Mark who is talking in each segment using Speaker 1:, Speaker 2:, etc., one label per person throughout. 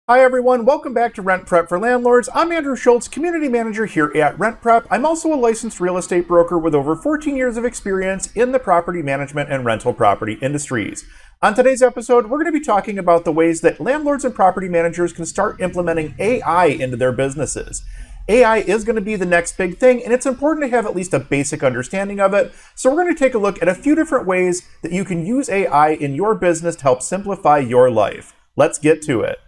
Speaker 1: Hi everyone, welcome back to Rent Prep for Landlords. I'm Andrew Schultz, Community Manager here at Rent Prep. I'm also a licensed real estate broker with over 14 years of experience in the property management and rental property industries. On today's episode, we're going to be talking about the ways that landlords and property managers can start implementing AI into their businesses. AI is going to be the next big thing, and it's important to have at least a basic understanding of it. So we're going to take a look at a few different ways that you can use AI in your business to help simplify your life. Let's get to it.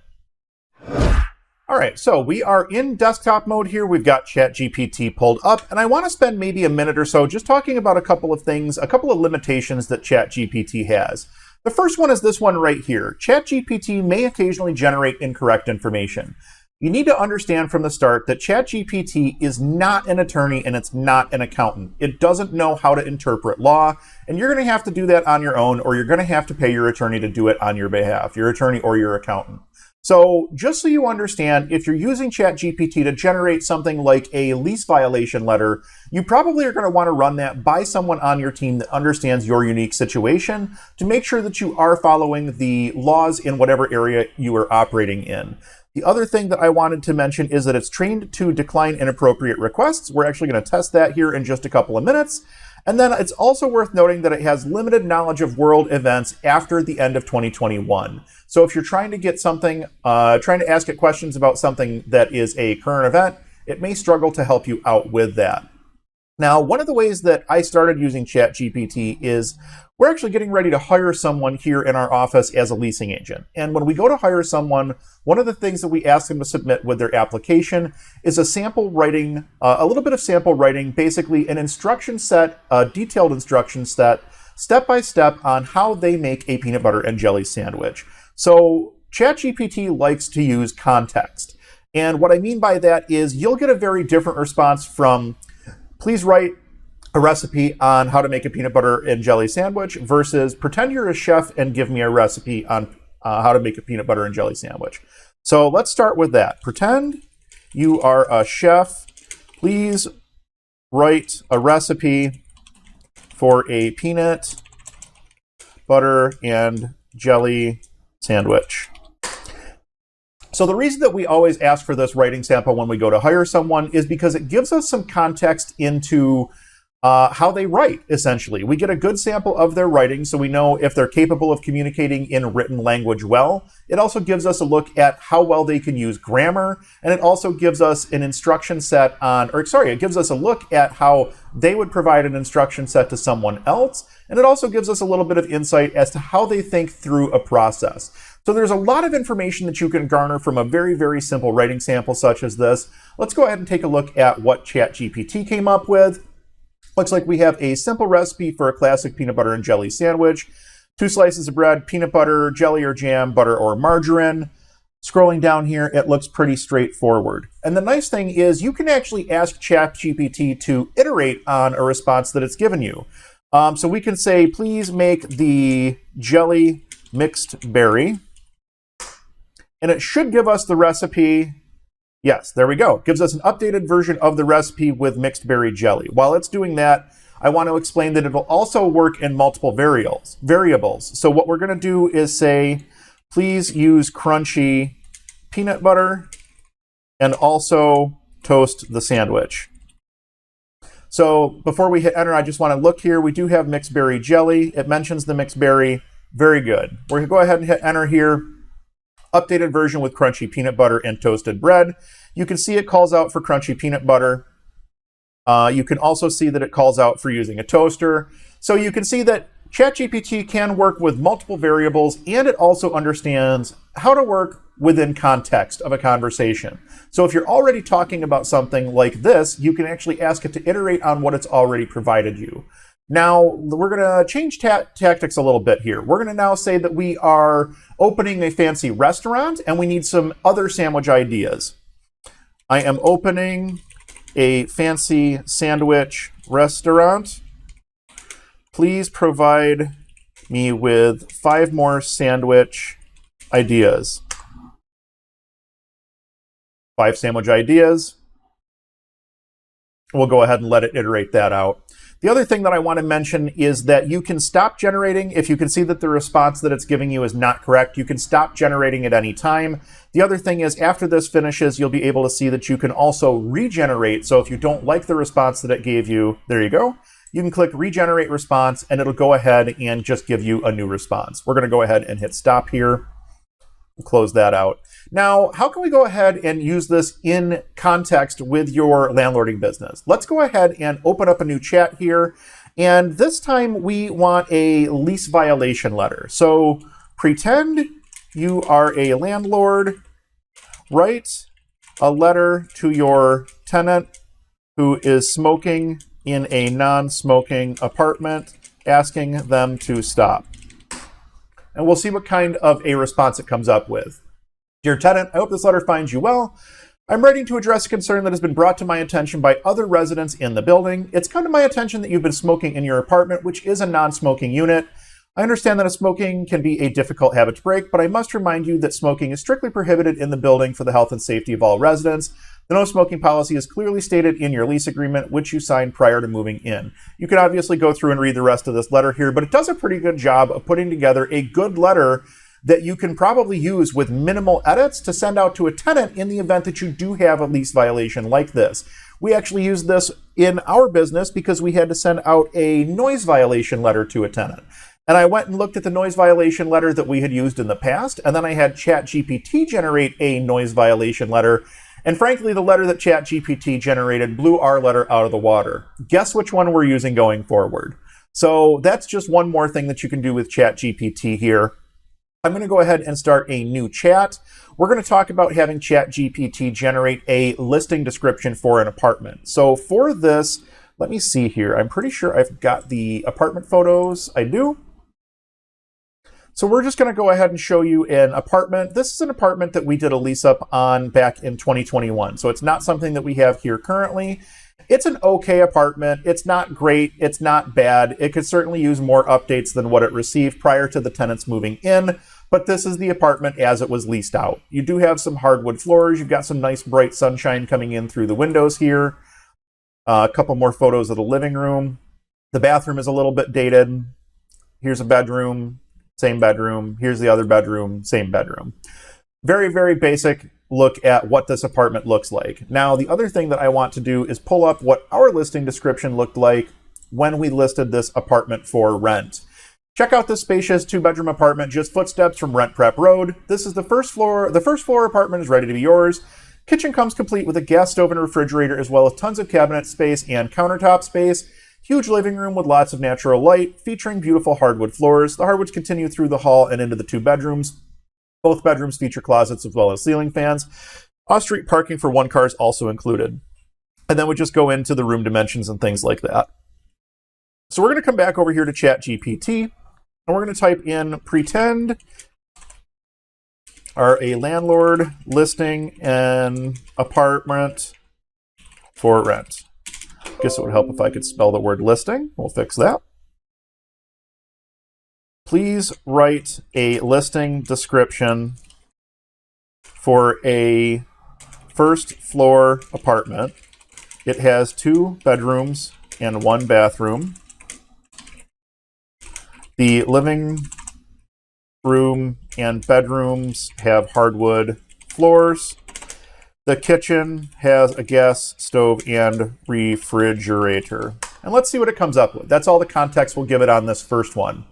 Speaker 1: All right, so we are in desktop mode here. We've got ChatGPT pulled up, and I want to spend maybe a minute or so just talking about a couple of things, a couple of limitations that ChatGPT has. The first one is this one right here. ChatGPT may occasionally generate incorrect information. You need to understand from the start that ChatGPT is not an attorney and it's not an accountant. It doesn't know how to interpret law, and you're going to have to do that on your own, or you're going to have to pay your attorney to do it on your behalf, your attorney or your accountant. So just so you understand, if you're using ChatGPT to generate something like a lease violation letter, you probably are going to want to run that by someone on your team that understands your unique situation to make sure that you are following the laws in whatever area you are operating in. The other thing that I wanted to mention is that it's trained to decline inappropriate requests. We're actually going to test that here in just a couple of minutes. And then it's also worth noting that it has limited knowledge of world events after the end of 2021. So if you're trying to get something, trying to ask it questions about something that is a current event, it may struggle to help you out with that. Now, one of the ways that I started using ChatGPT is we're actually getting ready to hire someone here in our office as a leasing agent. And when we go to hire someone, one of the things that we ask them to submit with their application is a sample writing, a little bit of sample writing, basically an instruction set, a detailed instruction set, step by step on how they make a peanut butter and jelly sandwich. So ChatGPT likes to use context. And what I mean by that is you'll get a very different response from, please write a recipe on how to make a peanut butter and jelly sandwich versus pretend you're a chef and give me a recipe on how to make a peanut butter and jelly sandwich. So let's start with that. Pretend you are a chef. Please write a recipe for a peanut butter and jelly sandwich. So the reason that we always ask for this writing sample when we go to hire someone is because it gives us some context into how they write, essentially. We get a good sample of their writing, so we know if they're capable of communicating in written language well. It also gives us a look at how well they can use grammar, and it also gives us an instruction set on, it gives us a look at how they would provide an instruction set to someone else, and it also gives us a little bit of insight as to how they think through a process. So there's a lot of information that you can garner from a very, very simple writing sample such as this. Let's go ahead and take a look at what ChatGPT came up with. Looks like we have a simple recipe for a classic peanut butter and jelly sandwich. 2 slices of bread, peanut butter, jelly or jam, butter or margarine. Scrolling down here, it looks pretty straightforward. And the nice thing is you can actually ask ChatGPT to iterate on a response that it's given you. So we can say, please make the jelly mixed berry. And it should give us the recipe. Yes, there we go. Gives us an updated version of the recipe with mixed berry jelly. While it's doing that, I want to explain that it'll also work in multiple variables. So what we're going to do is say, please use crunchy peanut butter and also toast the sandwich. So before we hit enter, I just want to look here. We do have mixed berry jelly. It mentions the mixed berry. Very good. We're going to go ahead and hit enter here. Updated version with crunchy peanut butter and toasted bread. You can see it calls out for crunchy peanut butter. You can also see that it calls out for using a toaster. So you can see that ChatGPT can work with multiple variables, and it also understands how to work within context of a conversation. So if you're already talking about something like this, you can actually ask it to iterate on what it's already provided you. Now, we're going to change tactics a little bit here. We're going to now say that we are opening a fancy restaurant and we need some other sandwich ideas. I am opening a fancy sandwich restaurant. Please provide me with 5 more sandwich ideas. 5 sandwich ideas. We'll go ahead and let it iterate that out. The other thing that I want to mention is that you can stop generating if you can see that the response that it's giving you is not correct. You can stop generating at any time. The other thing is after this finishes, you'll be able to see that you can also regenerate. So if you don't like the response that it gave you, there you go. You can click regenerate response and it'll go ahead and just give you a new response. We're going to go ahead and hit stop here. Close that out. Now, how can we go ahead and use this in context with your landlording business? Let's go ahead and open up a new chat here. And this time we want a lease violation letter. So pretend you are a landlord. Write a letter to your tenant who is smoking in a non-smoking apartment, asking them to stop. And we'll see what kind of a response it comes up with. Dear tenant, I hope this letter finds you well. I'm writing to address a concern that has been brought to my attention by other residents in the building. It's come to my attention that you've been smoking in your apartment, which is a non-smoking unit. I understand that smoking can be a difficult habit to break, but I must remind you that smoking is strictly prohibited in the building for the health and safety of all residents. The no smoking policy is clearly stated in your lease agreement, which you signed prior to moving in. You can obviously go through and read the rest of this letter here, but it does a pretty good job of putting together a good letter that you can probably use with minimal edits to send out to a tenant in the event that you do have a lease violation like this. We actually used this in our business because we had to send out a noise violation letter to a tenant. And I went and looked at the noise violation letter that we had used in the past, and then I had ChatGPT generate a noise violation letter. And frankly, the letter that ChatGPT generated blew our letter out of the water. Guess which one we're using going forward? So that's just one more thing that you can do with ChatGPT here. I'm going to go ahead and start a new chat. We're going to talk about having ChatGPT generate a listing description for an apartment. So for this, let me see here. I'm pretty sure I've got the apartment photos. I do. So we're just going to go ahead and show you an apartment. This is an apartment that we did a lease up on back in 2021. So it's not something that we have here currently. It's an okay apartment. It's not great. It's not bad. It could certainly use more updates than what it received prior to the tenants moving in. But this is the apartment as it was leased out. You do have some hardwood floors. You've got some nice bright sunshine coming in through the windows here. A couple more photos of the living room. The bathroom is a little bit dated. Here's a bedroom. Same bedroom. Here's the other bedroom, same bedroom. Very, very basic look at what this apartment looks like. Now, the other thing that I want to do is pull up what our listing description looked like when we listed this apartment for rent. Check out this spacious 2-bedroom apartment, just footsteps from Rent Prep Road. This is the first floor. The first floor apartment is ready to be yours. Kitchen comes complete with a gas stove and refrigerator, as well as tons of cabinet space and countertop space. Huge living room with lots of natural light, featuring beautiful hardwood floors. The hardwoods continue through the hall and into the 2 bedrooms. Both bedrooms feature closets as well as ceiling fans. Off-street parking for 1 car is also included. And then we just go into the room dimensions and things like that. So we're going to come back over here to ChatGPT, and we're going to type in pretend are a landlord listing an apartment for rent. Guess it would help if I could spell the word listing. We'll fix that. Please write a listing description for a first floor apartment. It has 2 bedrooms and 1 bathroom. The living room and bedrooms have hardwood floors. The kitchen has a gas stove and refrigerator. And let's see what it comes up with. That's all the context we'll give it on this first one.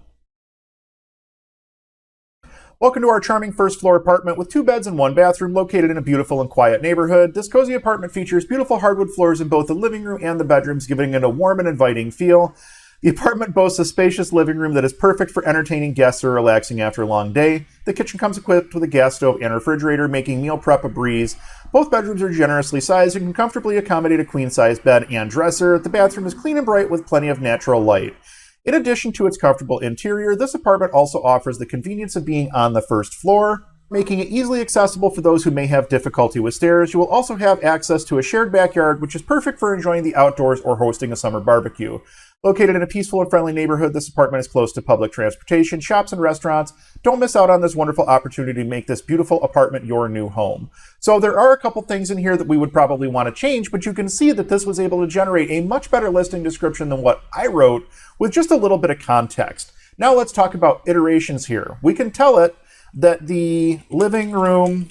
Speaker 1: Welcome to our charming first floor apartment with 2 beds and 1 bathroom located in a beautiful and quiet neighborhood. This cozy apartment features beautiful hardwood floors in both the living room and the bedrooms, giving it a warm and inviting feel. The apartment boasts a spacious living room that is perfect for entertaining guests or relaxing after a long day. The kitchen comes equipped with a gas stove and refrigerator, making meal prep a breeze. Both bedrooms are generously sized and can comfortably accommodate a queen-size bed and dresser. The bathroom is clean and bright with plenty of natural light. In addition to its comfortable interior, this apartment also offers the convenience of being on the first floor, making it easily accessible for those who may have difficulty with stairs. You will also have access to a shared backyard, which is perfect for enjoying the outdoors or hosting a summer barbecue. Located in a peaceful and friendly neighborhood, this apartment is close to public transportation, shops, and restaurants. Don't miss out on this wonderful opportunity to make this beautiful apartment your new home. So there are a couple things in here that we would probably want to change, but you can see that this was able to generate a much better listing description than what I wrote with just a little bit of context. Now let's talk about iterations here. We can tell it that the living room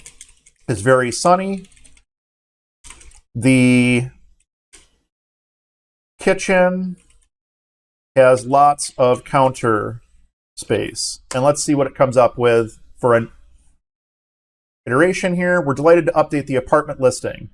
Speaker 1: is very sunny. The kitchen has lots of counter space. And let's see what it comes up with for an iteration here. We're delighted to update the apartment listing.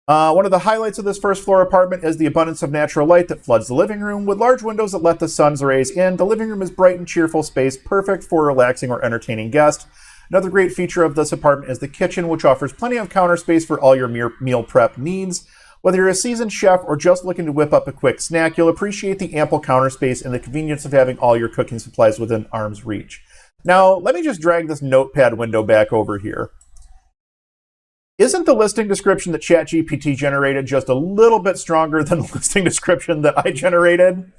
Speaker 1: One of the highlights of this first floor apartment is the abundance of natural light that floods the living room. With large windows that let the sun's rays in, the living room is bright and cheerful space, perfect for a relaxing or entertaining guest. Another great feature of this apartment is the kitchen, which offers plenty of counter space for all your meal prep needs. Whether you're a seasoned chef or just looking to whip up a quick snack, you'll appreciate the ample counter space and the convenience of having all your cooking supplies within arm's reach. Now, let me just drag this notepad window back over here. Isn't the listing description that ChatGPT generated just a little bit stronger than the listing description that I generated?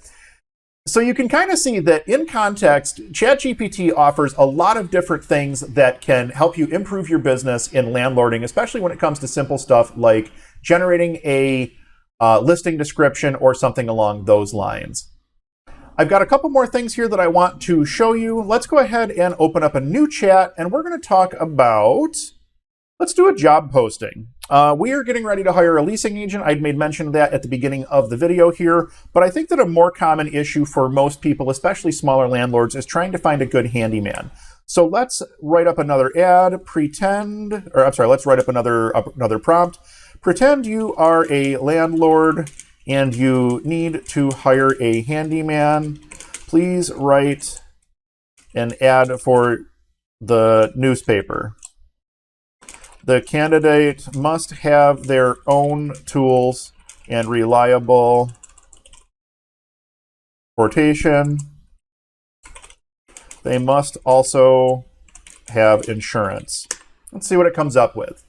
Speaker 1: So you can kind of see that in context, ChatGPT offers a lot of different things that can help you improve your business in landlording, especially when it comes to simple stuff like generating a listing description or something along those lines. I've got a couple more things here that I want to show you. Let's go ahead and open up a new chat, and we're going to talk about, let's do a job posting. We are getting ready to hire a leasing agent. I'd made mention of that at the beginning of the video here, but I think that a more common issue for most people, especially smaller landlords, is trying to find a good handyman. So let's write up another ad, let's write up another prompt. Pretend you are a landlord and you need to hire a handyman. Please write an ad for the newspaper. The candidate must have their own tools and reliable transportation. They must also have insurance. Let's see what it comes up with.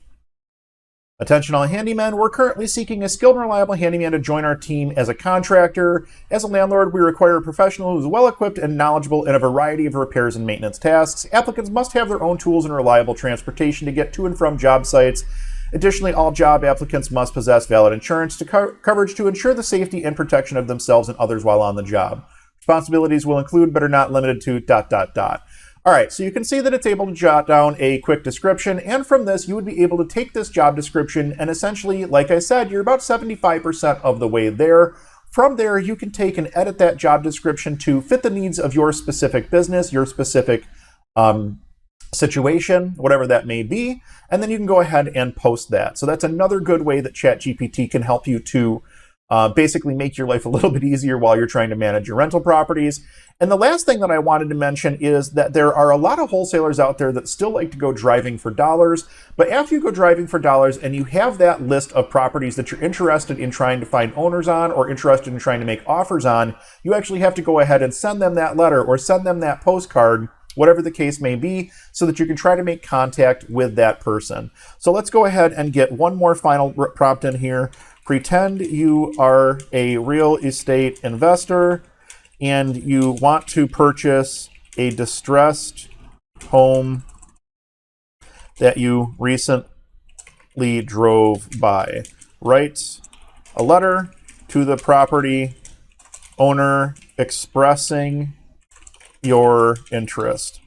Speaker 1: Attention all handymen, we're currently seeking a skilled and reliable handyman to join our team as a contractor. As a landlord, we require a professional who is well-equipped and knowledgeable in a variety of repairs and maintenance tasks. Applicants must have their own tools and reliable transportation to get to and from job sites. Additionally, all job applicants must possess valid insurance coverage to ensure the safety and protection of themselves and others while on the job. Responsibilities will include, but are not limited to ... All right, so you can see that it's able to jot down a quick description, and from this, you would be able to take this job description and essentially, like I said, you're about 75% of the way there. From there, you can take and edit that job description to fit the needs of your specific business, your specific situation, whatever that may be, and then you can go ahead and post that. So that's another good way that ChatGPT can help you to basically make your life a little bit easier while you're trying to manage your rental properties. And the last thing that I wanted to mention is that there are a lot of wholesalers out there that still like to go driving for dollars. But after you go driving for dollars and you have that list of properties that you're interested in trying to find owners on or interested in trying to make offers on, you actually have to go ahead and send them that letter or send them that postcard, whatever the case may be, so that you can try to make contact with that person. So let's go ahead and get one more final prompt in here. Pretend you are a real estate investor and you want to purchase a distressed home that you recently drove by. Write a letter to the property owner expressing your interest.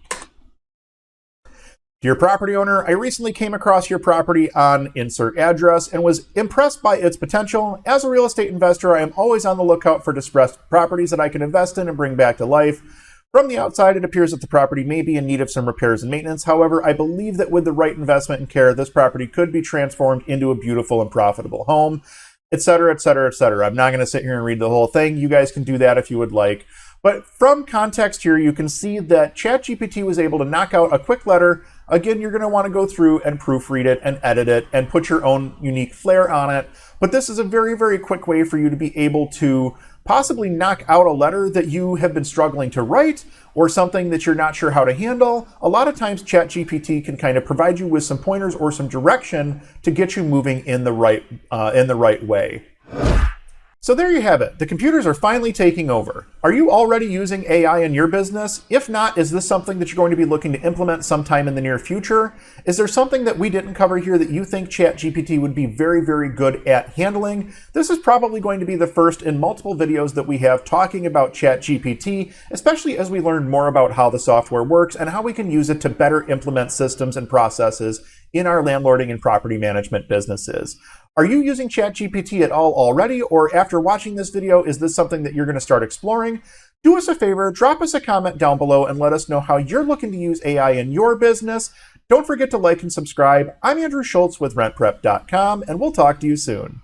Speaker 1: Dear property owner, I recently came across your property on insert address and was impressed by its potential. As a real estate investor, I am always on the lookout for distressed properties that I can invest in and bring back to life. From the outside, it appears that the property may be in need of some repairs and maintenance. However, I believe that with the right investment and care, this property could be transformed into a beautiful and profitable home, etc., etc., etc. I'm not going to sit here and read the whole thing. You guys can do that if you would like. But from context here, you can see that ChatGPT was able to knock out a quick letter. Again, you're going to want to go through and proofread it and edit it and put your own unique flair on it. But this is a very, very quick way for you to be able to possibly knock out a letter that you have been struggling to write or something that you're not sure how to handle. A lot of times ChatGPT can kind of provide you with some pointers or some direction to get you moving in the right way. So there you have it. The computers are finally taking over. Are you already using AI in your business? If not, is this something that you're going to be looking to implement sometime in the near future? Is there something that we didn't cover here that you think ChatGPT would be very, very good at handling? This is probably going to be the first in multiple videos that we have talking about ChatGPT, especially as we learn more about how the software works and how we can use it to better implement systems and processes in our landlording and property management businesses. Are you using ChatGPT at all already, or after watching this video, is this something that you're going to start exploring? Do us a favor, drop us a comment down below and let us know how you're looking to use AI in your business. Don't forget to like and subscribe. I'm Andrew Schultz with RentPrep.com, and we'll talk to you soon.